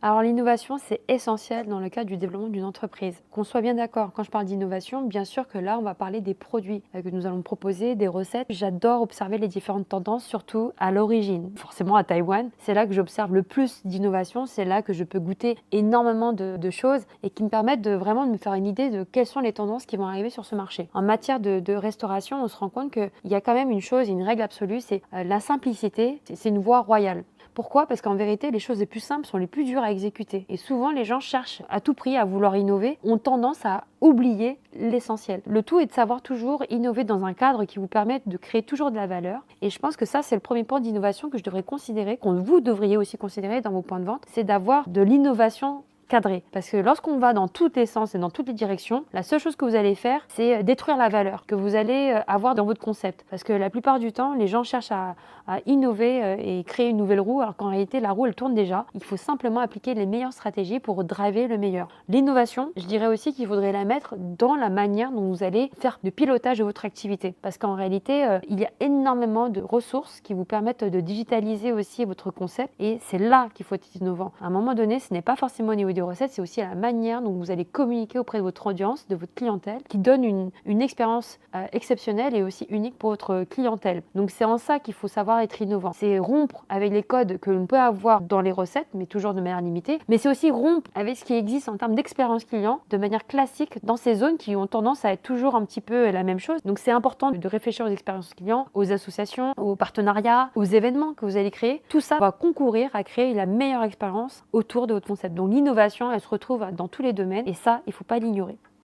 Alors l'innovation, c'est essentiel dans le cadre du développement d'une entreprise. Qu'on soit bien d'accord, quand je parle d'innovation, bien sûr que là, on va parler des produits que nous allons proposer, des recettes. J'adore observer les différentes tendances, surtout à l'origine. Forcément, à Taïwan, c'est là que j'observe le plus d'innovation, c'est là que je peux goûter énormément de choses et qui me permettent vraiment de me faire une idée de quelles sont les tendances qui vont arriver sur ce marché. En matière de restauration, on se rend compte qu'il y a quand même une chose, une règle absolue, c'est la simplicité, c'est une voie royale. Pourquoi? Parce qu'en vérité, les choses les plus simples sont les plus dures à exécuter. Et souvent, les gens cherchent à tout prix à vouloir innover, ont tendance à oublier l'essentiel. Le tout est de savoir toujours innover dans un cadre qui vous permette de créer toujours de la valeur. Et je pense que ça, c'est le premier point d'innovation que je devrais considérer, que vous devriez aussi considérer dans vos points de vente, c'est d'avoir de l'innovation cadré. Parce que lorsqu'on va dans tous les sens et dans toutes les directions, la seule chose que vous allez faire, c'est détruire la valeur que vous allez avoir dans votre concept. Parce que la plupart du temps, les gens cherchent à innover et créer une nouvelle roue, alors qu'en réalité, la roue, elle tourne déjà. Il faut simplement appliquer les meilleures stratégies pour driver le meilleur. L'innovation, je dirais aussi qu'il faudrait la mettre dans la manière dont vous allez faire le pilotage de votre activité. Parce qu'en réalité, il y a énormément de ressources qui vous permettent de digitaliser aussi votre concept et c'est là qu'il faut être innovant. À un moment donné, ce n'est pas forcément au niveau des recettes, c'est aussi à la manière dont vous allez communiquer auprès de votre audience, de votre clientèle, qui donne une expérience exceptionnelle et aussi unique pour votre clientèle. Donc c'est en ça qu'il faut savoir être innovant. C'est rompre avec les codes que l'on peut avoir dans les recettes, mais toujours de manière limitée, mais c'est aussi rompre avec ce qui existe en termes d'expérience client de manière classique dans ces zones qui ont tendance à être toujours un petit peu la même chose. Donc c'est important de réfléchir aux expériences clients, aux associations, aux partenariats, aux événements que vous allez créer. Tout ça va concourir à créer la meilleure expérience autour de votre concept. Donc l'innovation, elle se retrouve dans tous les domaines et ça, il ne faut pas l'ignorer.